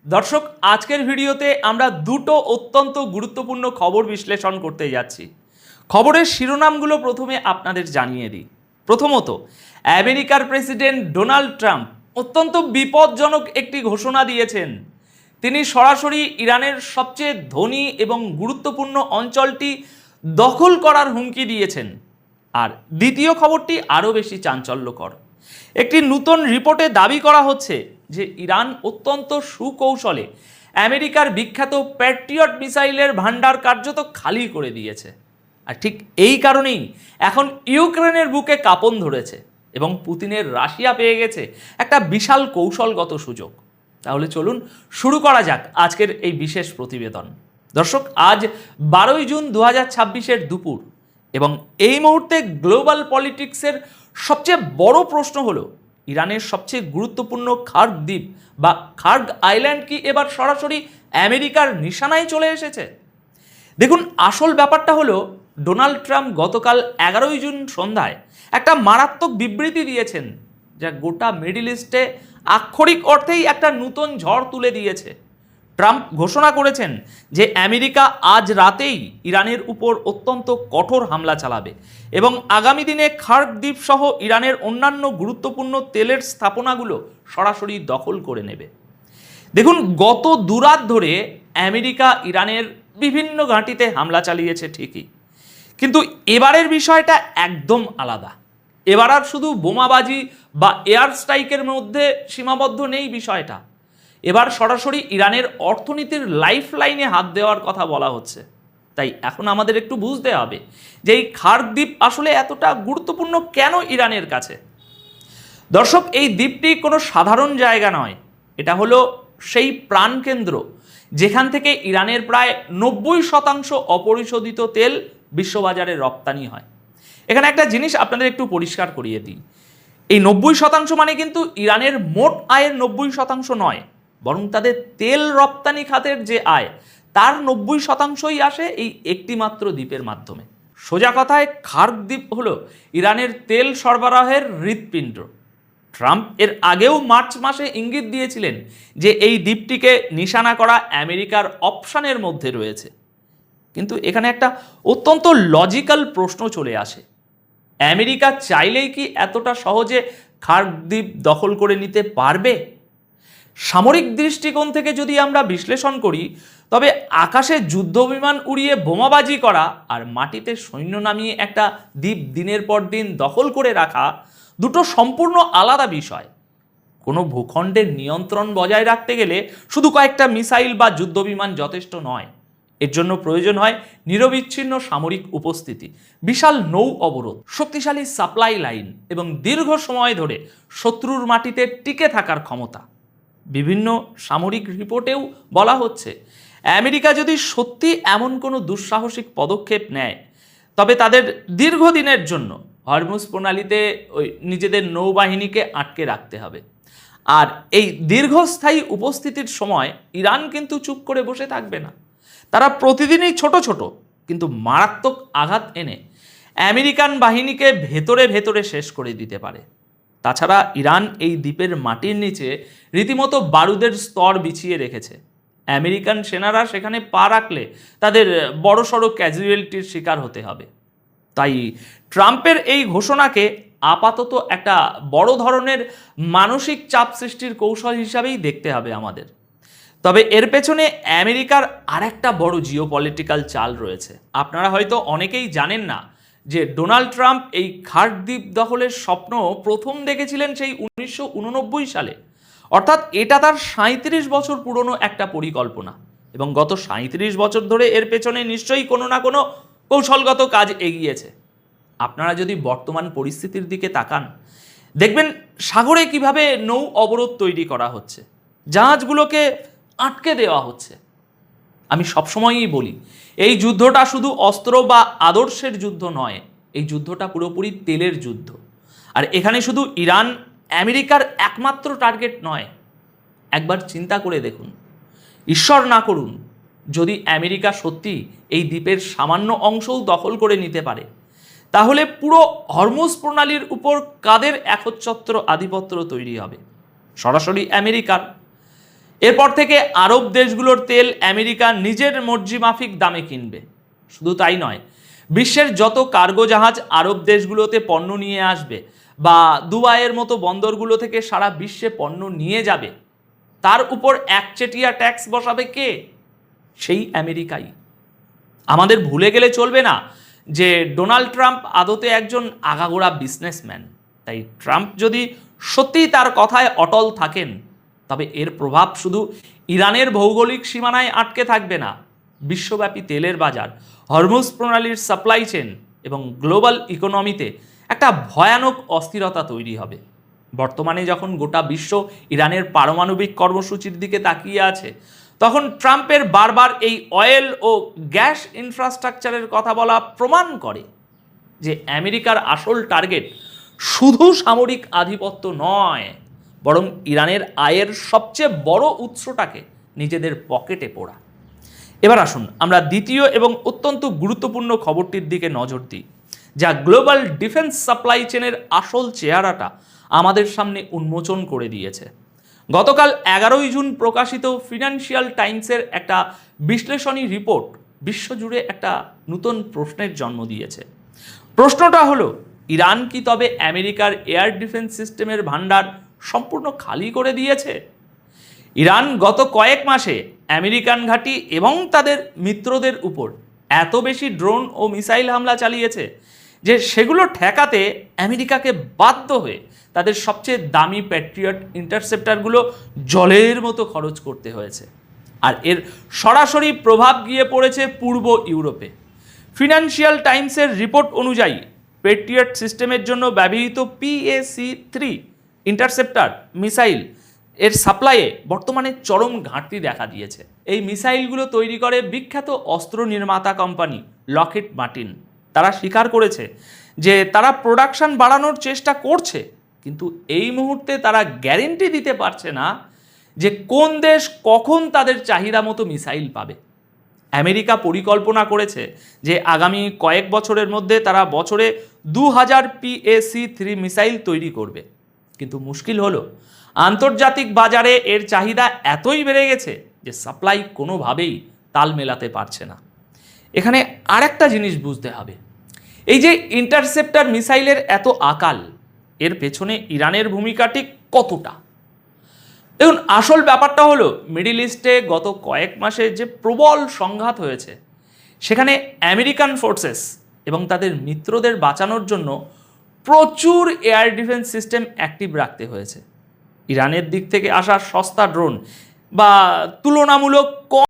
দর্শক, আজকের ভিডিওতে আমরা দুটো অত্যন্ত গুরুত্বপূর্ণ খবর বিশ্লেষণ করতে যাচ্ছি। খবরের শিরোনামগুলো প্রথমে আপনাদের জানিয়ে দিই। প্রথমত, আমেরিকার প্রেসিডেন্ট ডোনাল্ড ট্রাম্প অত্যন্ত বিপজ্জনক একটি ঘোষণা দিয়েছেন। তিনি সরাসরি ইরানের সবচেয়ে ধনী এবং গুরুত্বপূর্ণ অঞ্চলটি দখল করার হুমকি দিয়েছেন। আর দ্বিতীয় খবরটি আরও বেশি চাঞ্চল্যকর। একটি নতুন রিপোর্টে দাবি করা হচ্ছে যে ইরান অত্যন্ত সুকৌশলে আমেরিকার বিখ্যাত প্যাট্রিয়ট মিসাইলের ভান্ডার কার্যত খালি করে দিয়েছে। আর ঠিক এই কারণেই এখন ইউক্রেনের বুকে কাঁপন ধরেছে এবং পুতিনের রাশিয়া পেয়ে গেছে একটা বিশাল কৌশলগত সুযোগ। তাহলে চলুন শুরু করা যাক আজকের এই বিশেষ প্রতিবেদন। দর্শক, আজ 12 জুন 2026-এর দুপুর এবং এই মুহূর্তে গ্লোবাল পলিটিক্সের সবচেয়ে বড় প্রশ্ন হলো, ইরানের সবচেয়ে গুরুত্বপূর্ণ খার্গ দ্বীপ বা খার্গ আইল্যান্ড কি এবার সরাসরি আমেরিকার নিশানায় চলে এসেছে? দেখুন, আসল ব্যাপারটা হলো ডোনাল্ড ট্রাম্প গতকাল 11 জুন সন্ধ্যায় একটা মারাত্মক বিবৃতি দিয়েছেন, যা গোটা মিডল ইস্টে আক্ষরিক অর্থেই একটা নতুন ঝড় তুলে দিয়েছে। ট্রাম্প ঘোষণা করেছেন যে আমেরিকা আজ রাতেই ইরানের উপর অত্যন্ত কঠোর হামলা চালাবে এবং আগামী দিনে খার্গ দ্বীপ সহ ইরানের অন্যান্য গুরুত্বপূর্ণ তেলের স্থাপনাগুলো সরাসরি দখল করে নেবে। দেখুন, গত দুরাত ধরে আমেরিকা ইরানের বিভিন্ন ঘাঁটিতে হামলা চালিয়েছে ঠিকই, কিন্তু এবারের বিষয়টা একদম আলাদা। এবার আর শুধু বোমাবাজি বা এয়ার স্ট্রাইকের মধ্যে সীমাবদ্ধ নেই বিষয়টা। এবার সরাসরি ইরানের অর্থনীতির লাইফ লাইনে হাত দেওয়ার কথা বলা হচ্ছে। তাই এখন আমাদের একটু বুঝতে হবে যে এই খার্গ দ্বীপ আসলে এতটা গুরুত্বপূর্ণ কেন ইরানের কাছে। দর্শক, এই দ্বীপটি কোনো সাধারণ জায়গা নয়। এটা হলো সেই প্রাণকেন্দ্র যেখান থেকে ইরানের প্রায় 90% অপরিশোধিত তেল বিশ্ববাজারে রপ্তানি হয়। এখানে একটা জিনিস আপনাদের একটু পরিষ্কার করিয়ে দিই, এই 90% মানে কিন্তু ইরানের মোট আয়ের 90% নয়, বরং তাদের তেল রপ্তানি খাতের যে আয় তার 90%ই আসে এই একটি মাত্র দ্বীপের মাধ্যমে। সোজা কথায় খার্গ দ্বীপ হলো ইরানের তেল সরবরাহের হৃৎপিণ্ড। ট্রাম্প এর আগেও মার্চ মাসে ইঙ্গিত দিয়েছিলেন যে এই দ্বীপটিকে নিশানা করা আমেরিকার অপশনের মধ্যে রয়েছে। কিন্তু এখানে একটা অত্যন্ত লজিক্যাল প্রশ্ন চলে আসে, আমেরিকা চাইলেই কি এতটা সহজে খার্গ দ্বীপ দখল করে নিতে পারবে? সামরিক দৃষ্টিকোণ থেকে যদি আমরা বিশ্লেষণ করি, তবে আকাশে যুদ্ধবিমান উড়িয়ে বোমাবাজি করা আর মাটিতে সৈন্য নামিয়ে একটা দ্বীপ দিনের পর দিন দখল করে রাখা দুটো সম্পূর্ণ আলাদা বিষয়। কোনো ভূখণ্ডের নিয়ন্ত্রণ বজায় রাখতে গেলে শুধু কয়েকটা মিসাইল বা যুদ্ধবিমান যথেষ্ট নয়। এর জন্য প্রয়োজন হয় নিরবিচ্ছিন্ন সামরিক উপস্থিতি, বিশাল নৌ অবরোধ, শক্তিশালী সাপ্লাই লাইন এবং দীর্ঘ সময় ধরে শত্রুর মাটিতে টিকে থাকার ক্ষমতা। বিভিন্ন সামরিক রিপোর্টেও বলা হচ্ছে, আমেরিকা যদি সত্যি এমন কোনো দুঃসাহসিক পদক্ষেপ নেয়, তবে তাদের দীর্ঘদিনের জন্য হরমুজ প্রণালীতে ওই নিজেদের নৌবাহিনীকে আটকে রাখতে হবে। আর এই দীর্ঘস্থায়ী উপস্থিতির সময় ইরান কিন্তু চুপ করে বসে থাকবে না। তারা প্রতিদিনই ছোট ছোট কিন্তু মারাত্মক আঘাত এনে আমেরিকান বাহিনীকে ভেতরে ভেতরে শেষ করে দিতে পারে। তাছাড়া ইরান এই দ্বীপের মাটির নিচে রীতিমতো বারুদের স্তর বিছিয়ে রেখেছে। আমেরিকান সেনারা সেখানে পা রাখলে তাদের বড়সড় ক্যাজুয়ালিটির শিকার হতে হবে। তাই ট্রাম্পের এই ঘোষণাকে আপাতত একটা বড় ধরনের মানসিক চাপ সৃষ্টির কৌশল হিসাবেই দেখতে হবে আমাদের। তবে এর পেছনে আমেরিকার আরেকটা বড় জিওপলিটিক্যাল চাল রয়েছে। আপনারা হয়তো অনেকেই জানেন না যে ডোনাল্ড ট্রাম্প এই খার্গ দ্বীপ দখলের স্বপ্ন প্রথম দেখেছিলেন সেই 1989 সালে। অর্থাৎ এটা তার 37 বছর পুরনো একটা পরিকল্পনা এবং গত 37 বছর ধরে এর পেছনে নিশ্চয়ই কোনো না কোনো কৌশলগত কাজ এগিয়েছে। আপনারা যদি বর্তমান পরিস্থিতির দিকে তাকান, দেখবেন সাগরে কিভাবে নৌ অবরোধ তৈরি করা হচ্ছে, জাহাজগুলোকে আটকে দেওয়া হচ্ছে। আমি সবসময়ই বলি, এই যুদ্ধটা শুধু অস্ত্র বা আদর্শের যুদ্ধ নয়, এই যুদ্ধটা পুরোপুরি তেলের যুদ্ধ। আর এখানে শুধু ইরান আমেরিকার একমাত্র টার্গেট নয়। একবার চিন্তা করে দেখুন, ঈশ্বর না করুন যদি আমেরিকা সত্যি এই দ্বীপের সামান্য অংশও দখল করে নিতে পারে, তাহলে পুরো হরমুজ প্রণালীর উপর কাদের একচ্ছত্র আধিপত্য তৈরি হবে? সরাসরি আমেরিকার। এরপর থেকে আরব দেশগুলোর তেল আমেরিকা নিজের মর্জি মাফিক দামে কিনবে। শুধু তাই নয়, বিশ্বের যত কার্গো জাহাজ আরব দেশগুলোতে পণ্য নিয়ে আসবে বা দুবাইয়ের মতো বন্দরগুলো থেকে সারা বিশ্বে পণ্য নিয়ে যাবে, তার উপর একচেটিয়া ট্যাক্স বসাবে কে? সেই আমেরিকাই। আমাদের ভুলে গেলে চলবে না যে ডোনাল্ড ট্রাম্প আদতে একজন আগাগোড়া বিজনেসম্যান। তাই ট্রাম্প যদি সত্যিই তার কথায় অটল থাকেন, তবে এর প্রভাব শুধু ইরানের ভৌগোলিক সীমানায় আটকে থাকবে না, বিশ্বব্যাপী তেলের বাজার, হরমুজ প্রণালীর সাপ্লাই চেন এবং গ্লোবাল ইকোনমিতে একটা ভয়ানক অস্থিরতা তৈরি হবে। বর্তমানে যখন গোটা বিশ্ব ইরানের পারমাণবিক কর্মসূচির দিকে তাকিয়ে আছে, তখন ট্রাম্পের বারবার এই অয়েল ও গ্যাস ইনফ্রাস্ট্রাকচারের কথা বলা প্রমাণ করে যে আমেরিকার আসল টার্গেট শুধু সামরিক আধিপত্য নয়, বরং ইরানের আয়ের সবচেয়ে বড় উৎসটাকে নিজেদের পকেটে পোড়া। এবার আসুন আমরা দ্বিতীয় এবং অত্যন্ত গুরুত্বপূর্ণ খবরটির দিকে নজর দিই, যা গ্লোবাল ডিফেন্স সাপ্লাই চেনের আসল চেহারাটা আমাদের সামনে উন্মোচন করে দিয়েছে। গতকাল 11ই জুন প্রকাশিত ফিনান্সিয়াল টাইমসের একটা বিশ্লেষণী রিপোর্ট বিশ্বজুড়ে একটা নতুন প্রশ্নের জন্ম দিয়েছে। প্রশ্নটা হলো, ইরান কি তবে আমেরিকার এয়ার ডিফেন্স সিস্টেমের ভান্ডার সম্পূর্ণ খালি করে দিয়েছে? ইরান গত কয়েক মাসে আমেরিকান ঘাঁটি এবং তাদের মিত্রদের উপর এত বেশি ড্রোন ও মিসাইল হামলা চালিয়েছে যে সেগুলো ঠেকাতে আমেরিকাকে বাধ্য হয়ে তাদের সবচেয়ে দামি প্যাট্রিয়ট ইন্টারসেপ্টারগুলো জলের মতো খরচ করতে হয়েছে। আর এর সরাসরি প্রভাব গিয়ে পড়েছে পূর্ব ইউরোপে। ফিনান্সিয়াল টাইমসের রিপোর্ট অনুযায়ী প্যাট্রিয়ট সিস্টেমের জন্য ব্যবহৃত PAC-3 ইন্টারসেপ্টার মিসাইল এর সাপ্লাইয়ে বর্তমানে চরম ঘাটতি দেখা দিয়েছে। এই মিসাইলগুলো তৈরি করে বিখ্যাত অস্ত্র নির্মাতা কোম্পানি লকহিড মার্টিন। তারা স্বীকার করেছে যে তারা প্রোডাকশন বাড়ানোর চেষ্টা করছে, কিন্তু এই মুহূর্তে তারা গ্যারেন্টি দিতে পারছে না যে কোন দেশ কখন তাদের চাহিদা মতো মিসাইল পাবে। আমেরিকা পরিকল্পনা করেছে যে আগামী কয়েক বছরের মধ্যে তারা বছরে 2000 PAC-3 মিসাইল তৈরি করবে, কিন্তু মুশকিল হলো আন্তর্জাতিক বাজারে এর চাহিদা এতই বেড়ে গেছে যে সাপ্লাই কোনোভাবেই তাল মেলাতে পারছে না। এখানে আরেকটা জিনিস বুঝতে হবে, এই যে ইন্টারসেপ্টার মিসাইলের এত আকাল, এর পেছনে ইরানের ভূমিকা ঠিক কতটা? দেখুন, আসল ব্যাপারটা হলো মিডল ইস্টে গত কয়েক মাসে যে প্রবল সংঘাত হয়েছে, সেখানে আমেরিকান ফোর্সেস এবং তাদের মিত্রদের বাঁচানোর জন্য প্রচুর এয়ার ডিফেন্স সিস্টেম অ্যাক্টিভ রাখতে হয়েছে। ইরানের দিক থেকে আসা সস্তা ড্রোন বা তুলনামূলক কম